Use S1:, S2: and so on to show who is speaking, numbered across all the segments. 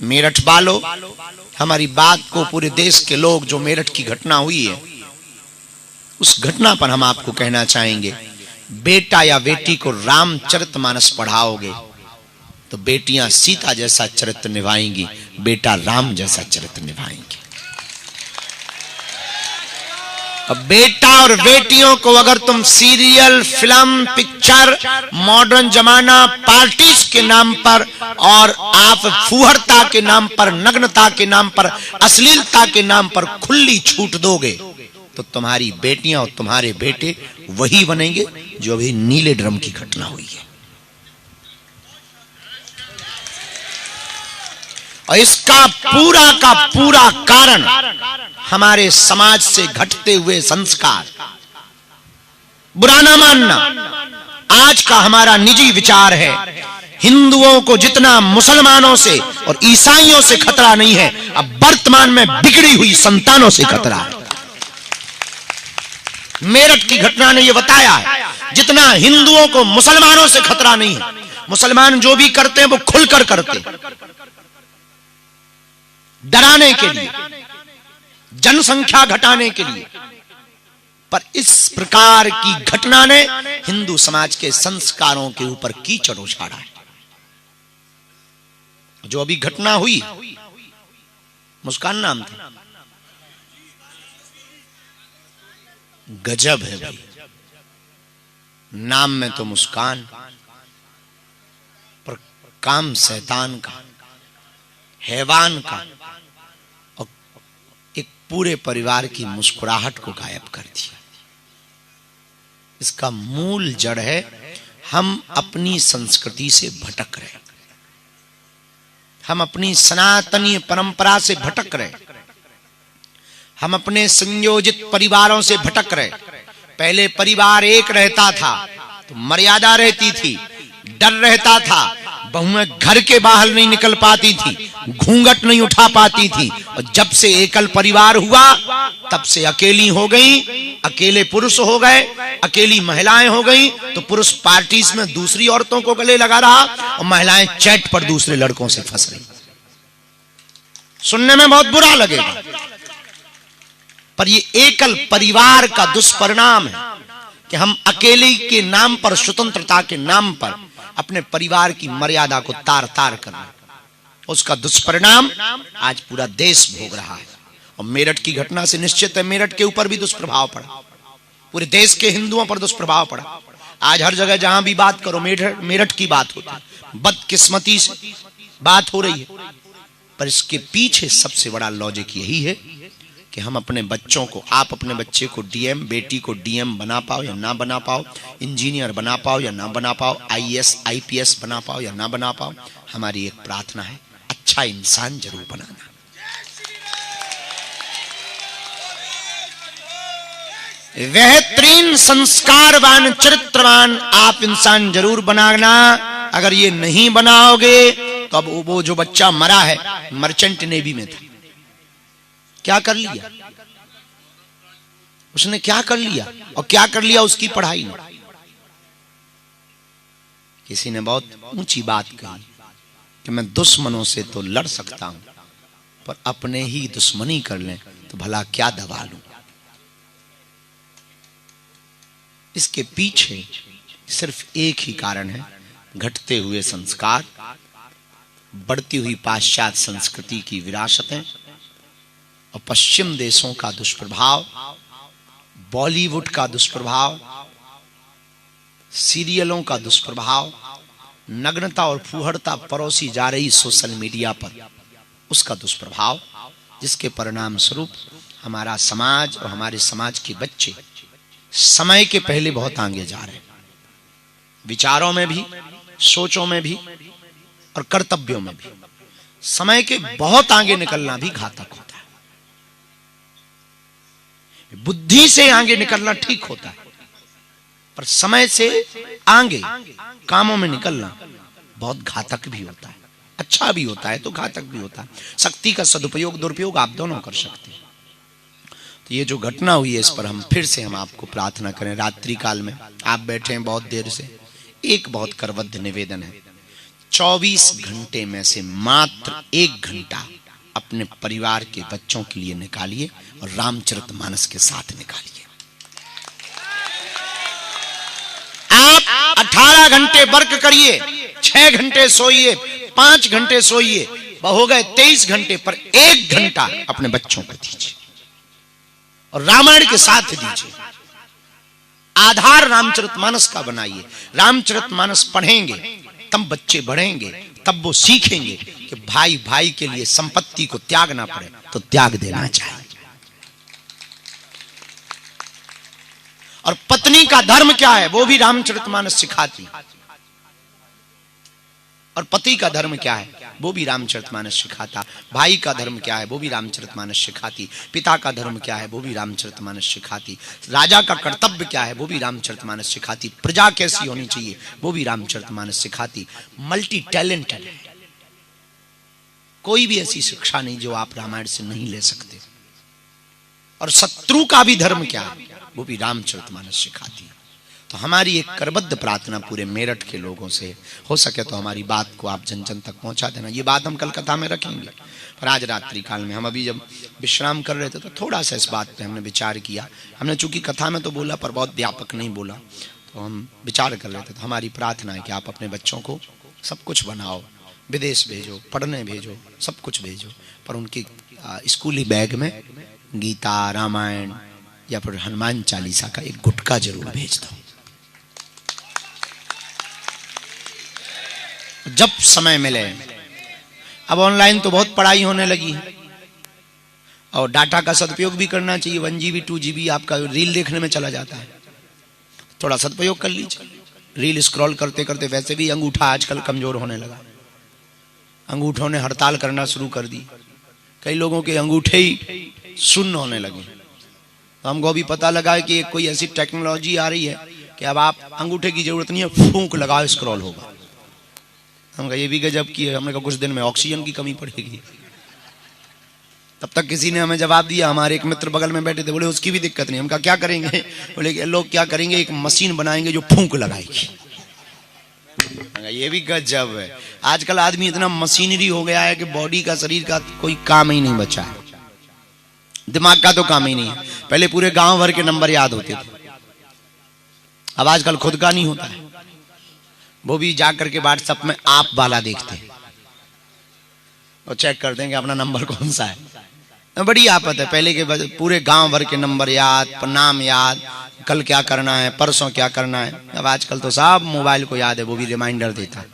S1: मेरठ वालों, हमारी बात को पूरे देश के लोग, जो मेरठ की घटना हुई है उस घटना पर हम आपको कहना चाहेंगे, बेटा या बेटी को रामचरितमानस पढ़ाओगे तो बेटियां सीता जैसा चरित्र निभाएंगी, बेटा राम जैसा चरित्र निभाएंगे। अब बेटा और बेटियों को अगर तुम सीरियल, फिल्म, पिक्चर, मॉडर्न जमाना, पार्टीज के नाम पर और आप फूहड़ता के नाम पर, नग्नता के नाम पर, अश्लीलता के नाम पर खुली छूट दोगे तो तुम्हारी बेटियां और तुम्हारे बेटे वही बनेंगे जो अभी नीले ड्रम की घटना हुई है। और इसका पूरा का पूरा कारण हमारे समाज से घटते हुए संस्कार। बुरा ना मानना, आज का हमारा निजी विचार है, हिंदुओं को जितना मुसलमानों से और ईसाइयों से खतरा नहीं है, अब वर्तमान में बिगड़ी हुई संतानों से खतरा है। मेरठ की घटना ने यह बताया है, जितना हिंदुओं को मुसलमानों से खतरा नहीं है। मुसलमान जो भी करते हैं वो खुलकर करते हैं, डराने के लिए, जनसंख्या घटाने के लिए। पर इस प्रकार की घटना ने हिंदू समाज के संस्कारों के ऊपर कीचड़ उछाड़ा है। जो अभी घटना हुई, मुस्कान नाम था, गजब है भाई। नाम में तो मुस्कान, पर काम शैतान का, हैवान का, और एक पूरे परिवार की मुस्कुराहट को गायब कर दिया। इसका मूल जड़ है, हम अपनी संस्कृति से भटक रहे, हम अपनी सनातनी परंपरा से भटक रहे, हम अपने संयोजित परिवारों से भटक रहे। पहले परिवार एक रहता था तो मर्यादा रहती थी, डर रहता था, बहुएं घर के बाहर नहीं निकल पाती थी, घूंघट नहीं उठा पाती थी। और जब से एकल परिवार हुआ तब से अकेली हो गई, अकेले पुरुष हो गए, अकेली महिलाएं हो गई। तो पुरुष पार्टीज में दूसरी औरतों को गले लगा रहा और महिलाएं चैट पर दूसरे लड़कों से फंस रही। सुनने में बहुत बुरा लगेगा, पर ये एकल परिवार का दुष्परिणाम है कि हम अकेले के नाम पर, स्वतंत्रता के नाम पर अपने परिवार की मर्यादा को तार तार कर रहे हैं। उसका दुष्परिणाम आज पूरा देश भोग रहा है। और मेरठ की घटना से निश्चित है मेरठ के ऊपर भी दुष्प्रभाव पड़ा, पूरे देश के हिंदुओं पर दुष्प्रभाव पड़ा। आज हर जगह जहां भी बात करो मेरठ की बात होती है, बदकिस्मती से बात हो रही है। पर इसके पीछे सबसे बड़ा लॉजिक यही है कि हम अपने बच्चों को, आप अपने बच्चे को डीएम, बेटी को डीएम बना पाओ या ना बना पाओ, इंजीनियर बना पाओ या ना बना पाओ, आईएएस आईपीएस बना पाओ या ना बना पाओ, हमारी एक प्रार्थना है, अच्छा इंसान जरूर बनाना। बेहतरीन संस्कारवान, चरित्रवान आप इंसान जरूर बनाना। अगर ये नहीं बनाओगे तो अब वो जो बच्चा मरा है, मर्चेंट नेवी में था, क्या कर लिया उसने, क्या कर लिया, और क्या कर लिया उसकी पढ़ाई ने। किसी ने बहुत ऊंची बात कही कि मैं दुश्मनों से तो लड़ सकता हूं, पर अपने ही दुश्मनी कर लें तो भला क्या दबा लूं। इसके पीछे सिर्फ एक ही कारण है, घटते हुए संस्कार, बढ़ती हुई पाश्चात्य संस्कृति की विरासतें और पश्चिम देशों का दुष्प्रभाव, बॉलीवुड का दुष्प्रभाव, सीरियलों का दुष्प्रभाव, नग्नता और फूहड़ता परोसी जा रही सोशल मीडिया पर, उसका दुष्प्रभाव, जिसके परिणाम स्वरूप हमारा समाज और हमारे समाज के बच्चे समय के पहले बहुत आगे जा रहे हैं, विचारों में भी, सोचों में भी और कर्तव्यों में भी। समय के बहुत आगे निकलना भी घातक होता है। बुद्धि से आगे निकलना ठीक होता है, पर समय से आगे कामों में निकलना बहुत घातक भी होता है। अच्छा भी होता है तो घातक भी होता है। शक्ति का सदुपयोग दुरुपयोग आप दोनों कर सकते हैं। तो ये जो घटना हुई है, इस पर हम फिर से हम आपको प्रार्थना करें। रात्रि काल में आप बैठे हैं बहुत देर से, एक बहुत करबद्ध निवेदन है, 24 घंटे में से मात्र 1 घंटा अपने परिवार के बच्चों के लिए निकालिए और रामचरितमानस के साथ निकालिए। आप 18 घंटे वर्क करिए, 6 घंटे सोइए, 5 घंटे सोइए, हो गए 23 घंटे, पर 1 घंटा अपने बच्चों को दीजिए और रामायण के साथ दीजिए। आधार रामचरितमानस का बनाइए। रामचरितमानस पढ़ेंगे तब बच्चे बढ़ेंगे, तब वो सीखेंगे कि भाई भाई के लिए संपत्ति को त्यागना पड़े तो त्याग देना चाहिए। और पत्नी का धर्म क्या है वो भी रामचरितमानस सिखाती। और पति का धर्म क्या है वो भी रामचरितमानस सिखाता। भाई का धर्म क्या है वो भी रामचरितमानस सिखाती। पिता का धर्म क्या है वो भी रामचरितमानस सिखाती। राजा का कर्तव्य क्या है वो भी रामचरितमानस सिखाती। प्रजा कैसी होनी चाहिए वो भी रामचरितमानस सिखाती। मल्टी टैलेंटेड है, कोई भी ऐसी शिक्षा नहीं जो आप रामायण से नहीं ले सकते। और शत्रु का भी धर्म क्या है वो भी रामचरितमानस सिखाती। तो हमारी एक करबद्ध प्रार्थना पूरे मेरठ के लोगों से, हो सके तो हमारी बात को आप जन जन तक पहुंचा देना। ये बात हम कल कथा में रखेंगे, पर आज रात्रि काल में हम अभी जब विश्राम कर रहे थे तो थोड़ा सा इस बात पे हमने विचार किया। हमने चूंकि कथा में तो बोला पर बहुत व्यापक नहीं बोला, तो हम विचार कर रहे थे। तो हमारी प्रार्थना है कि आप अपने बच्चों को सब कुछ बनाओ, विदेश भेजो, पढ़ने भेजो, सब कुछ भेजो, पर उनकी स्कूली बैग में गीता, रामायण या फिर हनुमान चालीसा का एक गुटका जरूर भेज दो। जब समय मिले। अब ऑनलाइन तो बहुत पढ़ाई होने लगी है और डाटा का सदुपयोग भी करना चाहिए। 1 GB 2 GB आपका रील देखने में चला जाता है, थोड़ा सदुपयोग कर लीजिए। रील स्क्रॉल करते करते वैसे भी अंगूठा आजकल कमजोर होने लगा, अंगूठों ने हड़ताल करना शुरू कर दी। कई लोगों के अंगूठे ही शून्य होने लगे। तो हमको भी पता लगा कि कोई ऐसी टेक्नोलॉजी आ रही है कि अब आप अंगूठे की जरूरत नहीं है, फूंक लगाओ स्क्रॉल होगा। हम कहा ये भी गजब की है। हमने कहा कुछ दिन में ऑक्सीजन की कमी पड़ेगी। तब तक किसी ने हमें जवाब दिया, हमारे एक मित्र बगल में बैठे थे, बोले उसकी भी दिक्कत नहीं। हम कहा क्या करेंगे? बोले लोग क्या करेंगे, एक मशीन बनाएंगे जो फूंक लगाएगी। ये भी गजब है। आजकल आदमी इतना मशीनरी हो गया है कि बॉडी का, शरीर का कोई काम ही नहीं बचा है, दिमाग का तो काम ही नहीं है। पहले पूरे गांव भर के नंबर याद होते थे, अब आजकल खुद का नहीं होता है। वो भी जाकर के व्हाट्सएप में आप वाला देखते हैं और चेक कर देंगे अपना नंबर कौन सा है। बड़ी आफत है। पहले के पूरे गांव भर के नंबर याद, नाम याद, कल क्या करना है, परसों क्या करना है। अब आजकल तो सब मोबाइल को याद है, वो भी रिमाइंडर देता है।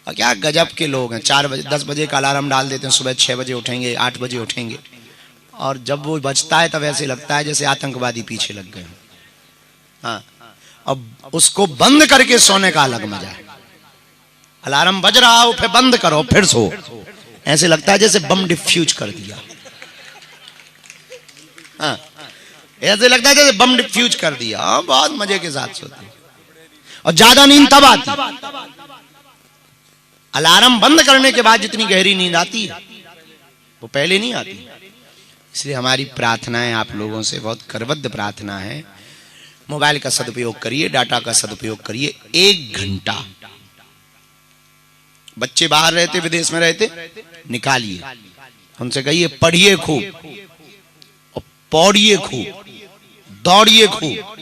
S1: और क्या गजब के लोग हैं, 4 बजे 10 बजे का अलार्म डाल देते हैं, सुबह 6 बजे उठेंगे, 8 बजे उठेंगे, और जब वो बजता है तब ऐसे लगता है जैसे आतंकवादी पीछे लग गए। हाँ, अब उसको बंद करके सोने का अलग मजा है। अलार्म बज रहा हो फिर बंद करो फिर सो, ऐसे लगता है जैसे बम डिफ्यूज कर दिया। हाँ, ऐसे लगता है जैसे बम डिफ्यूज कर दिया। हाँ, बहुत मजे के साथ सोते। और ज्यादा नींद तब आती, अलार्म बंद करने के बाद जितनी गहरी नींद आती है वो पहले नहीं आती। इसलिए हमारी प्रार्थना है आप लोगों से, बहुत करबद्ध प्रार्थना है, मोबाइल का सदुपयोग करिए, डाटा का सदुपयोग करिए। 1 घंटा बच्चे बाहर रहते, विदेश में रहते, निकालिए, उनसे कहिए पढ़िए खूब और पौड़िए खूब, दौड़िए खूब,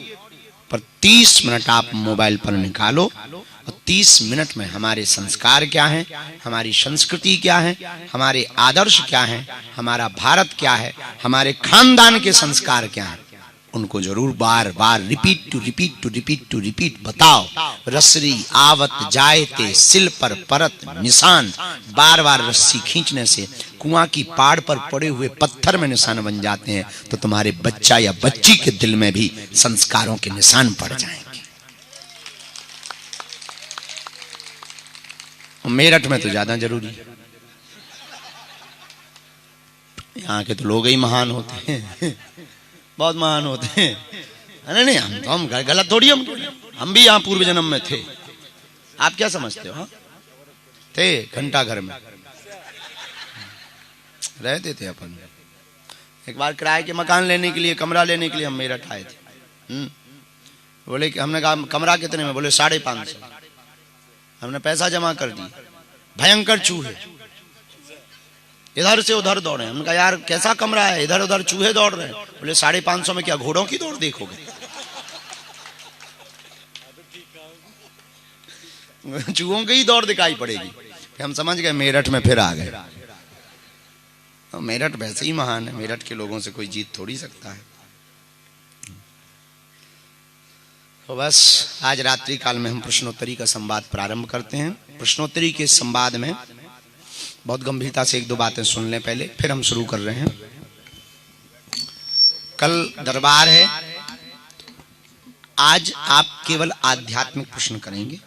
S1: पर 30 मिनट आप मोबाइल पर निकालो। और 30 मिनट में हमारे संस्कार क्या हैं, हमारी संस्कृति क्या है, हमारे आदर्श क्या हैं, हमारा भारत क्या है, हमारे खानदान के संस्कार क्या हैं, उनको जरूर बार बार repeat to repeat to repeat to repeat बताओ। रसरी आवत जायते सिल पर परत निशान, बार बार रस्सी खींचने से कुआं की पाड़ पर पड़े हुए पत्थर में निशान बन जाते हैं, तो तुम्हारे बच्चा या बच्ची के दिल में भी संस्कारों के निशान पड़ जाएंगे। मेरठ में तो ज्यादा जरूरी है, यहाँ के तो लोग ही महान होते हैं, बहुत महान होते हैं। नहीं हम गलत थोड़ी, हम भी यहाँ पूर्व जन्म में थे। आप क्या समझते हो? हाँ थे, घंटा घर में रहते थे अपन। एक बार किराए के मकान लेने के लिए, कमरा लेने के लिए हम मेरठ आए थे। बोले कि हमने कहा कमरा कितने में? बोले 550। हमने पैसा जमा कर दी, भयंकर चूहे इधर से उधर दौड़े। हमने कहा यार कैसा कमरा है, इधर उधर चूहे दौड़ रहे हैं। बोले 550 में क्या घोड़ों की दौड़ देखोगे? चूहों की ही दौड़ दिखाई पड़ेगी। फिर हम समझ गए मेरठ में फिर आ गए। मेरठ वैसे ही महान है, मेरठ के लोगों से कोई जीत थोड़ी सकता है। तो बस आज रात्रि काल में हम प्रश्नोत्तरी का संवाद प्रारंभ करते हैं। प्रश्नोत्तरी के संवाद में बहुत गंभीरता से 1-2 बातें सुन लें पहले, फिर हम शुरू कर रहे हैं। कल दरबार है, आज आप केवल आध्यात्मिक प्रश्न करेंगे,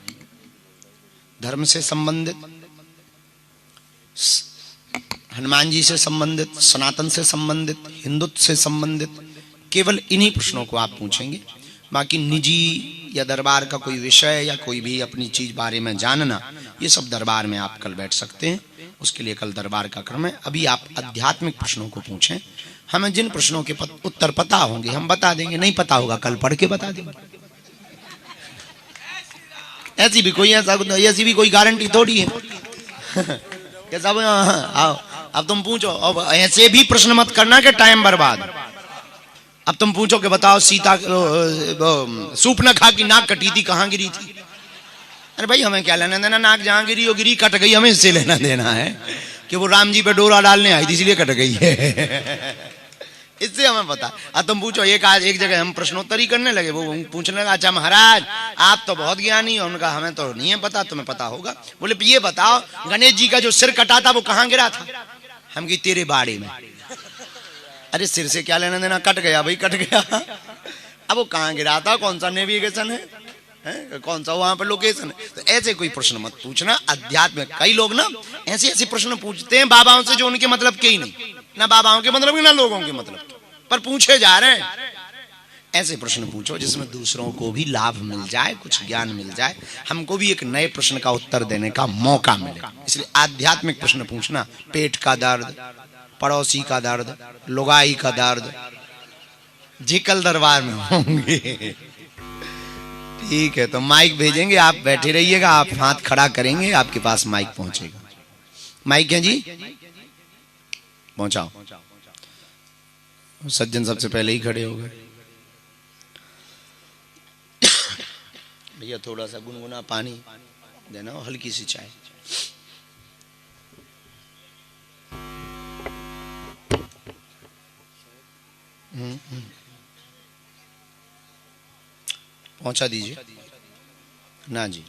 S1: धर्म से संबंधित, हनुमान जी से संबंधित, सनातन से संबंधित, हिंदुत्व से संबंधित, केवल इन्हीं प्रश्नों को आप पूछेंगे। बाकी निजी या दरबार का कोई विषय या कोई भी अपनी चीज बारे में जानना, ये सब दरबार में आप कल बैठ सकते हैं, उसके लिए कल दरबार का क्रम है। अभी आप आध्यात्मिक प्रश्नों को पूछें। हमें जिन प्रश्नों के उत्तर पता होंगे हम बता देंगे, नहीं पता होगा कल पढ़ के बता देंगे। ऐसी भी कोई गारंटी थोड़ी है। कैसा आओ अब तुम पूछो, अब ऐसे भी प्रश्न मत करना कि टाइम बर्बाद। अब तुम पूछो कि बताओ सीता सूर्पनखा की नाक कटी थी, कहाँ गिरी थी? अरे भाई हमें क्या लेना देना, नाक जहां गिरी हो गिरी, कट गई, हमें इससे लेना देना है कि वो राम जी पे डोरा डालने आई थी इसलिए कट गई है। इससे हमें पता। अब तुम पूछो, एक जगह हम प्रश्नोत्तरी करने लगे, वो पूछने लगा अच्छा महाराज आप तो बहुत ज्ञानी हो। उनका हमें तो नहीं है पता, तुम्हें पता होगा। बोले ये बताओ गणेश जी का जो सिर कटा था वो कहाँ गिरा था? हम की तेरे बाड़े में। अरे सिर से क्या लेना देना, कट गया भाई, कट गया। अब वो कहाँ गिरा था, कौन सा नेविगेशन है, कौन सा वहां पर लोकेशन है? तो ऐसे कोई प्रश्न मत पूछना। अध्यात्म कई लोग ना ऐसे प्रश्न पूछते हैं बाबाओं से जो उनके मतलब के ही नहीं, ना बाबाओं के मतलब के ना लोगों के मतलब के, पर पूछे जा रहे हैं। ऐसे प्रश्न पूछो जिसमें दूसरों को भी लाभ मिल जाए, कुछ ज्ञान मिल जाए, हमको भी एक नए प्रश्न का उत्तर देने का मौका मिले। इसलिए आध्यात्मिक प्रश्न पूछना। पेट का दर्द, पड़ोसी का दर्द, लुगाई का दर्द, जी कल दरबार में होंगे। ठीक है, तो माइक भेजेंगे, आप बैठे रहिएगा, आप हाथ खड़ा करेंगे, आपके पास माइक पहुंचेगा। माइक है जी, पहुंचाओ। सज्जन सबसे पहले ही खड़े हो गए। भैया थोड़ा सा गुनगुना पानी देना, हल्की सी चाय। पहुंचा दीजिए ना जी।